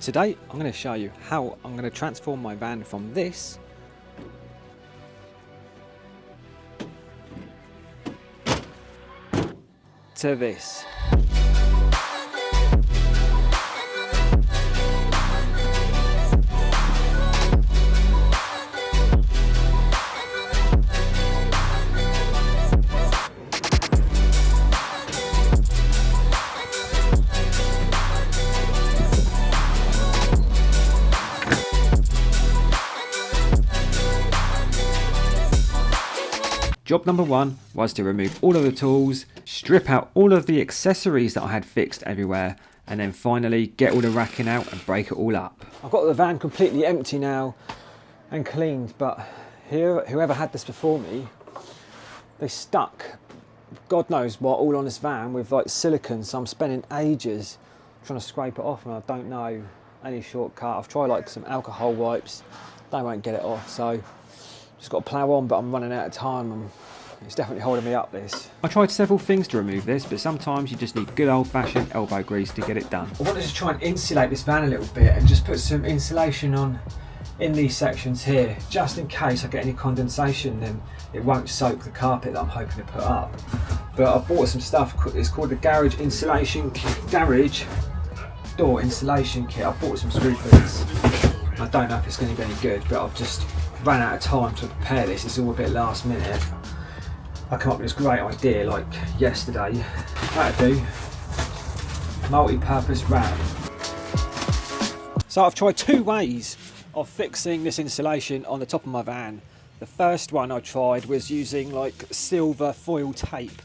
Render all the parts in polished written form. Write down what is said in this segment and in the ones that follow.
Today I'm going to show you how I'm going to transform my van from this to this. Job number one was to remove all of the tools, strip out all of the accessories that I had fixed everywhere, and then finally get all the racking out and break it all up. I've got the van completely empty now and cleaned, but whoever had this before me, they stuck God knows what all on this van with like silicone, so I'm spending ages trying to scrape it off and I don't know any shortcut. I've tried like some alcohol wipes, they won't get it off, so just got to plough on, but I'm running out of time and it's definitely holding me up, this. I tried several things to remove this, but sometimes you just need good old-fashioned elbow grease to get it done. I wanted to try and insulate this van a little bit and just put some insulation on in these sections here, just in case I get any condensation, then it won't soak the carpet that I'm hoping to put up. But I bought some stuff, it's called the garage insulation kit, garage door insulation kit. I bought some screw bits. I don't know if it's going to be any good, but I've just ran out of time to prepare this. It's all a bit last minute. I come up with this great idea like yesterday. That'll do. Multi-purpose wrap. So I've tried two ways of fixing this insulation on the top of my van. The first one I tried was using like silver foil tape,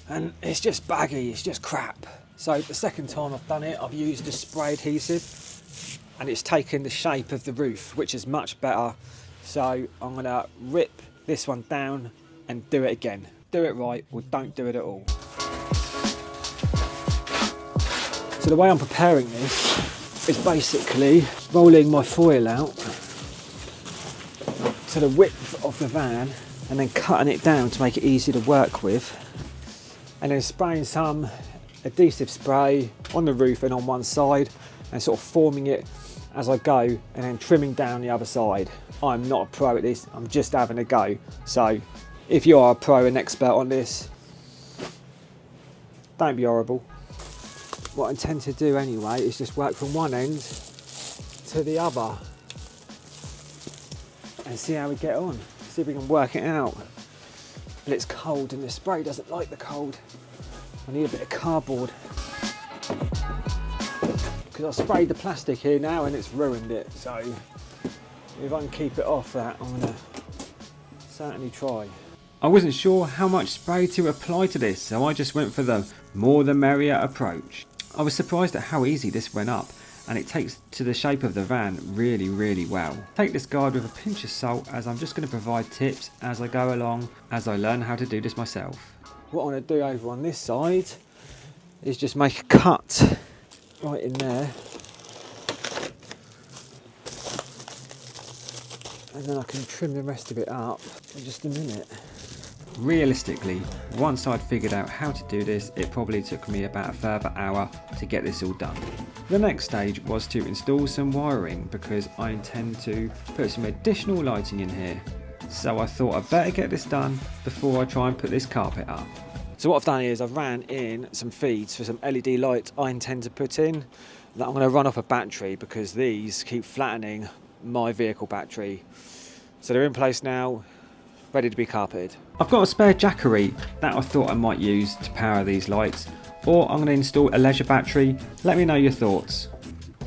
and it's just baggy, it's just crap. So the second time I've done it, I've used a spray adhesive and it's taken the shape of the roof, which is much better. So I'm gonna rip this one down and do it again. Do it right or don't do it at all. So the way I'm preparing this is basically rolling my foil out to the width of the van and then cutting it down to make it easy to work with, and then spraying some adhesive spray on the roof and on one side and sort of forming it as I go and then trimming down the other side. I'm not a pro at this, I'm just having a go. So if you are a pro and expert on this, don't be horrible. What I intend to do anyway is just work from one end to the other and see how we get on. See if we can work it out. But it's cold and the spray doesn't like the cold. I need a bit of cardboard, because I sprayed the plastic here now and it's ruined it. So if I can keep it off that, I'm gonna certainly try. I wasn't sure how much spray to apply to this, so I just went for the more the merrier approach. I was surprised at how easy this went up, and it takes to the shape of the van really well. Take this guide with a pinch of salt, as I'm just going to provide tips as I go along, as I learn how to do this myself. What I'm going to do over on this side is just make a cut right in there, and then I can trim the rest of it up in just a minute. Realistically, once I'd figured out how to do this, it probably took me about a further hour to get this all done. The next stage was to install some wiring, because I intend to put some additional lighting in here. So I thought I'd better get this done before I try and put this carpet up. So what I've done is I've ran in some feeds for some LED lights I intend to put in that I'm going to run off a battery, because these keep flattening my vehicle battery. So they're in place now, ready to be carpeted. I've got a spare Jackery that I thought I might use to power these lights, or I'm going to install a leisure battery. Let me know your thoughts.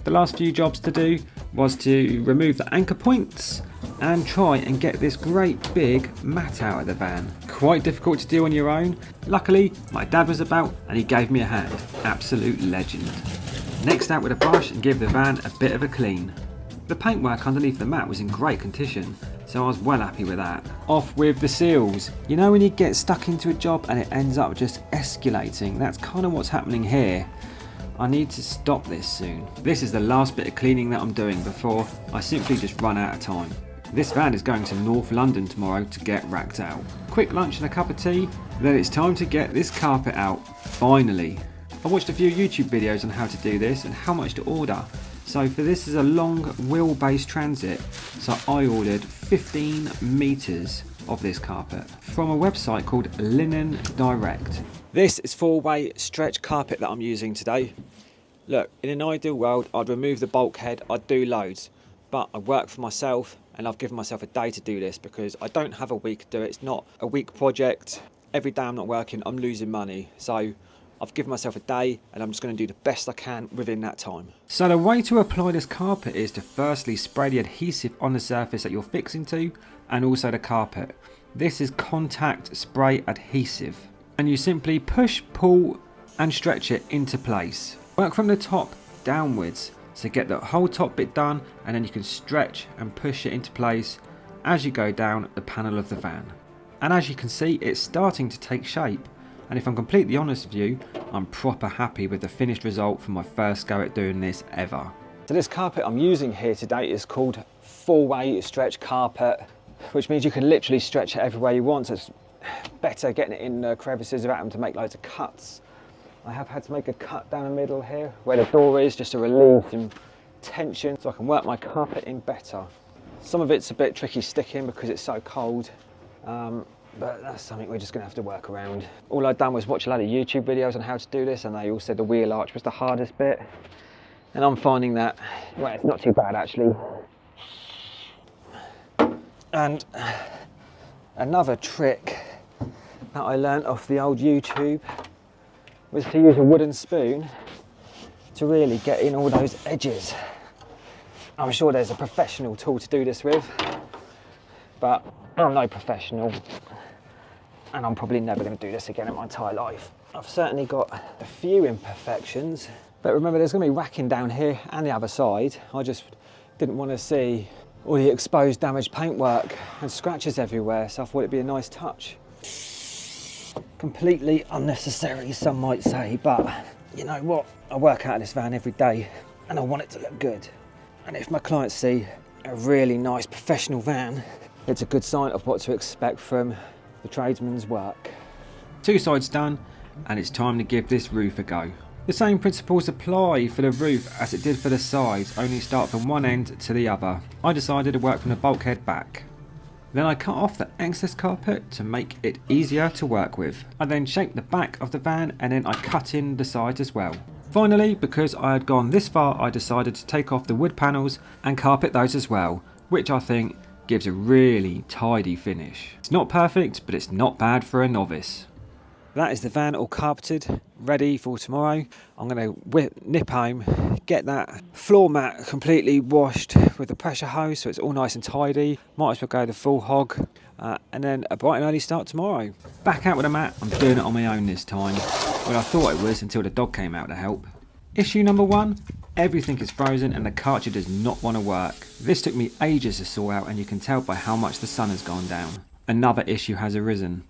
The last few jobs to do was to remove the anchor points and try and get this great big mat out of the van. Quite difficult to do on your own. Luckily my dad was about and he gave me a hand. Absolute legend. Next out with a brush and give the van a bit of a clean. The paintwork underneath the mat was in great condition, so I was well happy with that. Off with the seals. You know when you get stuck into a job and it ends up just escalating? That's kind of what's happening here. I need to stop this soon. This is the last bit of cleaning that I'm doing before I simply just run out of time. This van is going to North London tomorrow to get racked out. Quick lunch and a cup of tea, then it's time to get this carpet out, finally. I watched a few YouTube videos on how to do this and how much to order, So for this is a long wheelbase transit, so I ordered 15 metres of this carpet from a website called Linen Direct. This is 4-way stretch carpet that I'm using today. Look, in an ideal world, I'd remove the bulkhead, I'd do loads, but I work for myself and I've given myself a day to do this because I don't have a week to do it. It's not a week project. Every day I'm not working, I'm losing money. So I've given myself a day and I'm just going to do the best I can within that time. So the way to apply this carpet is to firstly spray the adhesive on the surface that you're fixing to and also the carpet. This is contact spray adhesive. And you simply push, pull and stretch it into place. Work from the top downwards to get the whole top bit done, and then you can stretch and push it into place as you go down the panel of the van. And as you can see, it's starting to take shape. And if I'm completely honest with you, I'm proper happy with the finished result from my first go at doing this ever. So this carpet I'm using here today is called 4-way stretch carpet, which means you can literally stretch it everywhere you want. So it's better getting it in crevices without having to make loads of cuts. I have had to make a cut down the middle here where the door is, just to relieve some tension so I can work my carpet in better. Some of it's a bit tricky sticking because it's so cold, but that's something we're just going to have to work around. All I'd done was watch a lot of YouTube videos on how to do this, and they all said the wheel arch was the hardest bit, and I'm finding that, well, it's not too bad actually. And another trick that I learnt off the old YouTube was to use a wooden spoon to really get in all those edges. I'm sure there's a professional tool to do this with, but I'm no professional and I'm probably never going to do this again in my entire life. I've certainly got a few imperfections, but remember there's going to be racking down here and the other side. I just didn't want to see all the exposed damaged paintwork and scratches everywhere, so I thought it'd be a nice touch. Completely unnecessary, some might say, but you know what? I work out of this van every day and I want it to look good. And if my clients see a really nice professional van, it's a good sign of what to expect from the tradesman's work. Two sides done, and it's time to give this roof a go. The same principles apply for the roof as it did for the sides, only start from one end to the other. I decided to work from the bulkhead back. Then I cut off the excess carpet to make it easier to work with. I then shaped the back of the van and then I cut in the sides as well. Finally, because I had gone this far, I decided to take off the wood panels and carpet those as well, which I think gives a really tidy finish. It's not perfect, but it's not bad for a novice. That is the van all carpeted, ready for tomorrow. I'm going to nip home, get that floor mat completely washed with the pressure hose so it's all nice and tidy. Might as well go the full hog, and then a bright and early start tomorrow. Back out with the mat, I'm doing it on my own this time. Well, I thought it was until the dog came out to help. Issue number one, everything is frozen and the cartridge does not want to work. This took me ages to sort out, and you can tell by how much the sun has gone down. Another issue has arisen.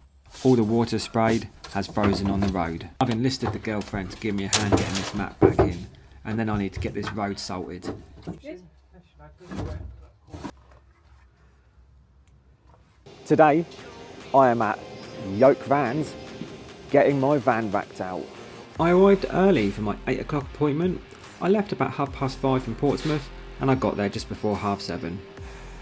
All the water sprayed has frozen on the road. I've enlisted the girlfriend to give me a hand getting this mat back in, and then I need to get this road salted. Today I am at YOKE Vans getting my van backed out. I arrived early for my 8 o'clock appointment. I left about 5:30 from Portsmouth and I got there just before 7:30.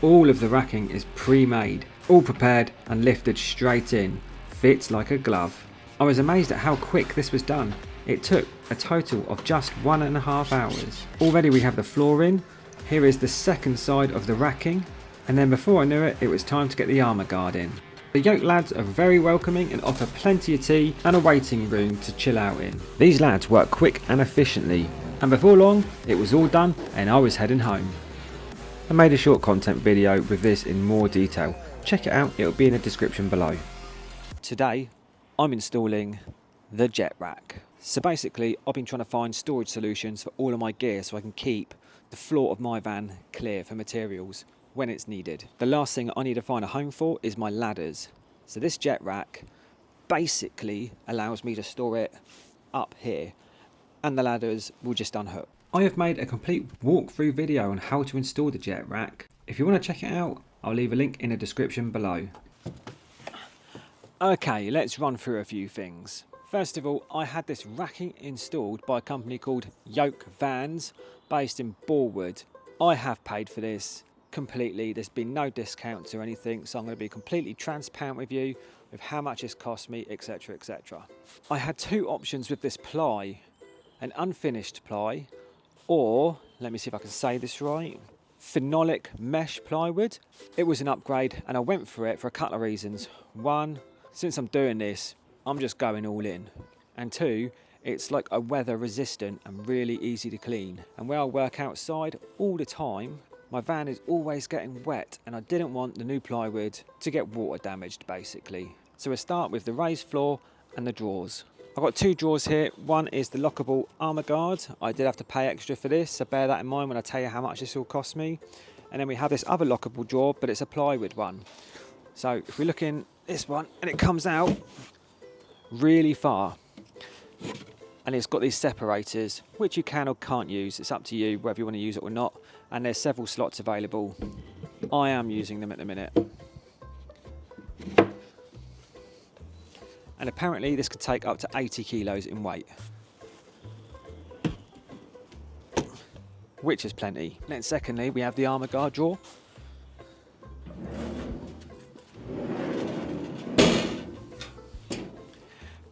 All of the racking is pre-made, all prepared and lifted straight in. Fits like a glove. I was amazed at how quick this was done. It took a total of just 1.5 hours. Already we have the floor in. Here is the second side of the racking, and then before I knew it, it was time to get the armour guard in. The YOKE lads are very welcoming and offer plenty of tea and a waiting room to chill out in. These lads work quick and efficiently, and before long it was all done and I was heading home. I made a short content video with this in more detail. Check it out, it'll be in the description below. Today I'm installing the jet rack. So basically I've been trying to find storage solutions for all of my gear so I can keep the floor of my van clear for materials when it's needed. The last thing I need to find a home for is my ladders. So this jet rack basically allows me to store it up here, and the ladders will just unhook. I have made a complete walkthrough video on how to install the jet rack. If you want to check it out, I'll leave a link in the description below. Okay, let's run through a few things. First of all, I had this racking installed by a company called YOKE Vans. based in Borwood. I have paid for this completely. There's been no discounts or anything, so I'm going to be completely transparent with you with how much it's cost me, etc, etc. I had two options with this ply, an unfinished ply, or, let me see if I can say this right, phenolic mesh plywood. It was an upgrade and I went for it for a couple of reasons. One, since I'm doing this, I'm just going all in. And two, it's like a weather resistant and really easy to clean. And where I work outside all the time, my van is always getting wet and I didn't want the new plywood to get water damaged basically. So we start with the raised floor and the drawers. I've got two drawers here. One is the lockable armour guard. I did have to pay extra for this, so bear that in mind when I tell you how much this will cost me. And then we have this other lockable drawer, but it's a plywood one. So if we look in this one, and it comes out really far. And it's got these separators, which you can or can't use. It's up to you whether you want to use it or not. And there's several slots available. I am using them at the minute. And apparently this could take up to 80 kilos in weight, which is plenty. Then secondly, we have the armour guard drawer.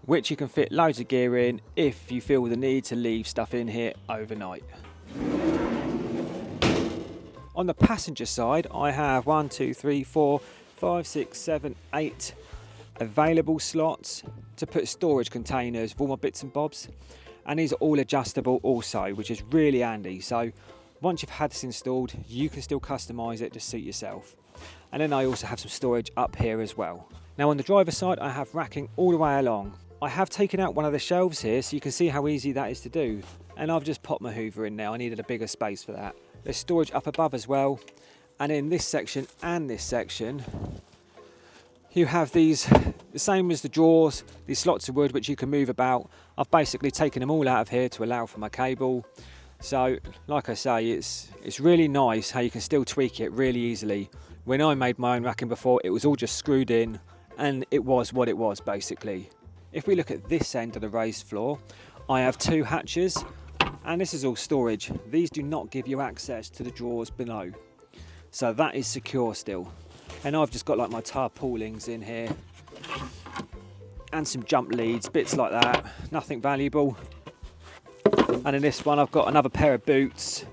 Which you can fit loads of gear in if you feel the need to leave stuff in here overnight. On the passenger side, I have 1, 2, 3, 4, 5, 6, 7, 8 available slots to put storage containers of all my bits and bobs, and these are all adjustable also, which is really handy. So once you've had this installed, you can still customize it to suit yourself. And then I also have some storage up here as well. Now on the driver's side, I have racking all the way along. I have taken out one of the shelves here so you can see how easy that is to do, and I've just popped my Hoover in now. I needed a bigger space for that. There's storage up above as well, and in this section and this section you have these, the same as the drawers, these slots of wood which you can move about. I've basically taken them all out of here to allow for my cable. So like I say, it's really nice how you can still tweak it really easily. When I made my own racking before, it was all just screwed in and it was what it was basically. If we look at this end of the raised floor, I have two hatches and this is all storage. These do not give you access to the drawers below, so that is secure still. And I've just got like my tarpaulins in here and some jump leads, bits like that, nothing valuable. And in this one I've got another pair of boots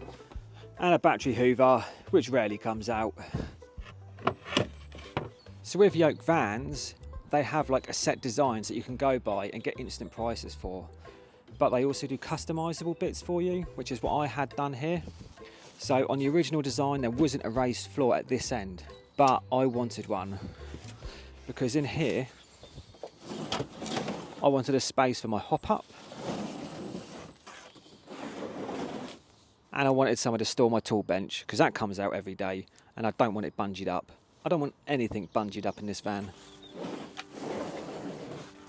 and a battery Hoover, which rarely comes out. So with YOKE vans, they have like a set designs that you can go by and get instant prices for. But they also do customizable bits for you, which is what I had done here. So on the original design, there wasn't a raised floor at this end, but I wanted one because in here, I wanted a space for my hop up and I wanted somewhere to store my tool bench because that comes out every day and I don't want it bungeed up. I don't want anything bungeed up in this van.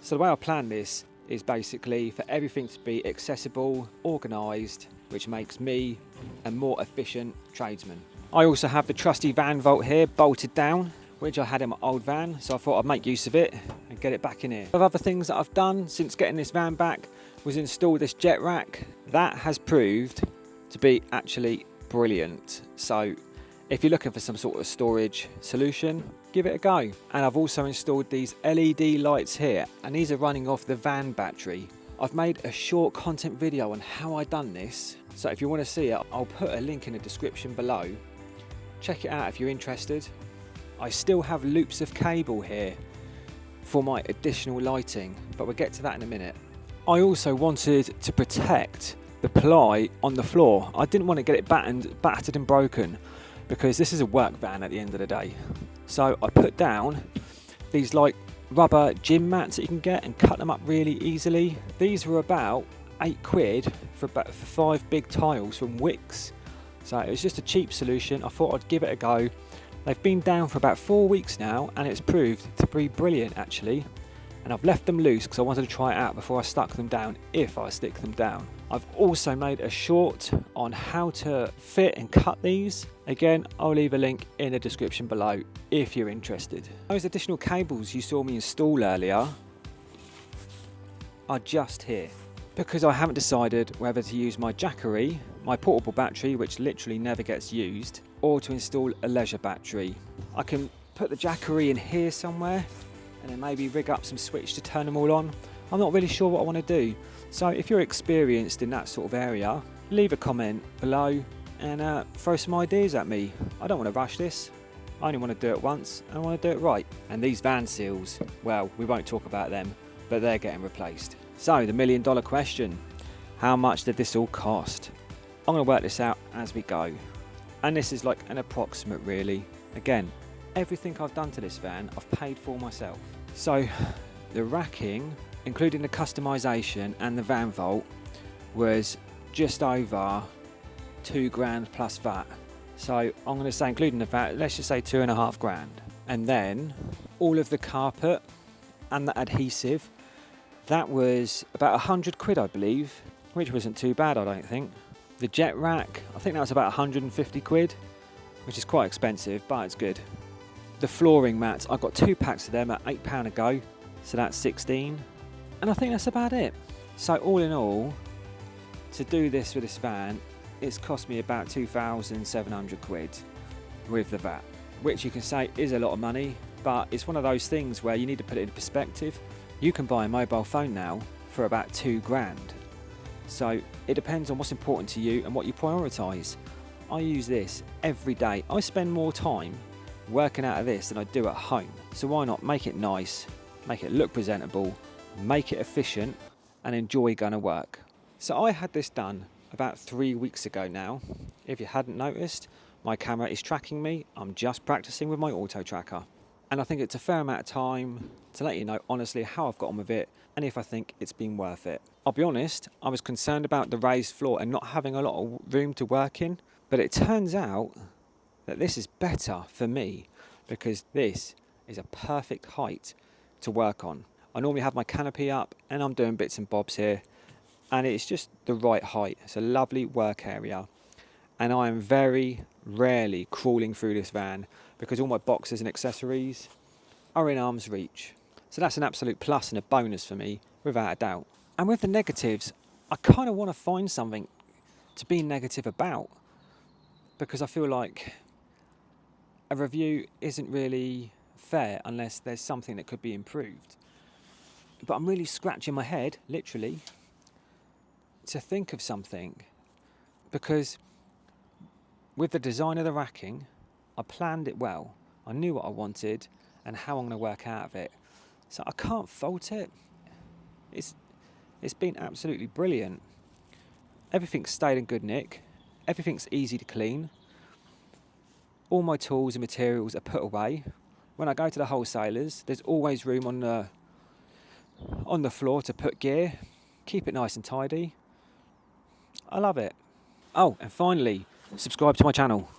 So the way I plan this is basically for everything to be accessible, organised, which makes me a more efficient tradesman. I also have the trusty van vault here bolted down, which I had in my old van, so I thought I'd make use of it and get it back in here. Of other things that I've done since getting this van back was install this jet rack. That has proved to be actually brilliant. So if you're looking for some sort of storage solution, give it a go. And I've also installed these LED lights here, and these are running off the van battery. I've made a short content video on how I done this, so if you want to see it, I'll put a link in the description below. Check it out if you're interested. I still have loops of cable here for my additional lighting, but we'll get to that in a minute. I also wanted to protect the ply on the floor. I didn't want to get it battered and broken, because this is a work van at the end of the day. So I put down these like rubber gym mats that you can get and cut them up really easily. These were about £8 for 5 big tiles from Wix. So it was just a cheap solution. I thought I'd give it a go. They've been down for about 4 weeks now and it's proved to be brilliant actually. And I've left them loose because I wanted to try it out before I stuck them down, if I stick them down. I've also made a short on how to fit and cut these. Again, I'll leave a link in the description below if you're interested. Those additional cables you saw me install earlier are just here because I haven't decided whether to use my jackery my portable battery, which literally never gets used, or to install a leisure battery. I can put the Jackery in here somewhere and then maybe rig up some switch to turn them all on. I'm not really sure what I want to do. So if you're experienced in that sort of area, leave a comment below and throw some ideas at me. I don't want to rush this. I only want to do it once and I want to do it right. And these van seals, well, we won't talk about them, but they're getting replaced. So the $1 million question, how much did this all cost? I'm going to work this out as we go. And this is like an approximate really. Again, everything I've done to this van, I've paid for myself. So the racking, including the customization and the van vault, was just over £2,000 plus VAT. So I'm going to say, including the VAT, let's just say £2,500. And then all of the carpet and the adhesive, that was about £100, I believe, which wasn't too bad, I don't think. The jet rack, I think that was about £150, which is quite expensive, but it's good. The flooring mats, I got 2 packs of them at £8 a go, so that's 16. And I think that's about it. So all in all, to do this with this van, it's cost me about £2,700 with the VAT, which you can say is a lot of money, but it's one of those things where you need to put it in perspective. You can buy a mobile phone now for about £2,000. So it depends on what's important to you and what you prioritise. I use this every day. I spend more time working out of this than I do at home. So why not make it nice, make it look presentable, make it efficient and enjoy going to work. So I had this done about 3 weeks ago now. If you hadn't noticed, my camera is tracking me. I'm just practicing with my auto tracker. And I think it's a fair amount of time to let you know honestly how I've got on with it and if I think it's been worth it. I'll be honest, I was concerned about the raised floor and not having a lot of room to work in, but it turns out that this is better for me because this is a perfect height to work on. I normally have my canopy up and I'm doing bits and bobs here and it's just the right height. It's a lovely work area and I am very rarely crawling through this van because all my boxes and accessories are in arm's reach. So that's an absolute plus and a bonus for me, without a doubt. And with the negatives, I kind of want to find something to be negative about because I feel like a review isn't really fair unless there's something that could be improved. But I'm really scratching my head, literally, to think of something because with the design of the racking, I planned it well. I knew what I wanted and how I'm going to work out of it. So I can't fault it. It's been absolutely brilliant. Everything's stayed in good nick. Everything's easy to clean. All my tools and materials are put away. When I go to the wholesalers, there's always room on the floor to put gear. Keep it nice and tidy. I love it. Oh, and finally, subscribe to my channel.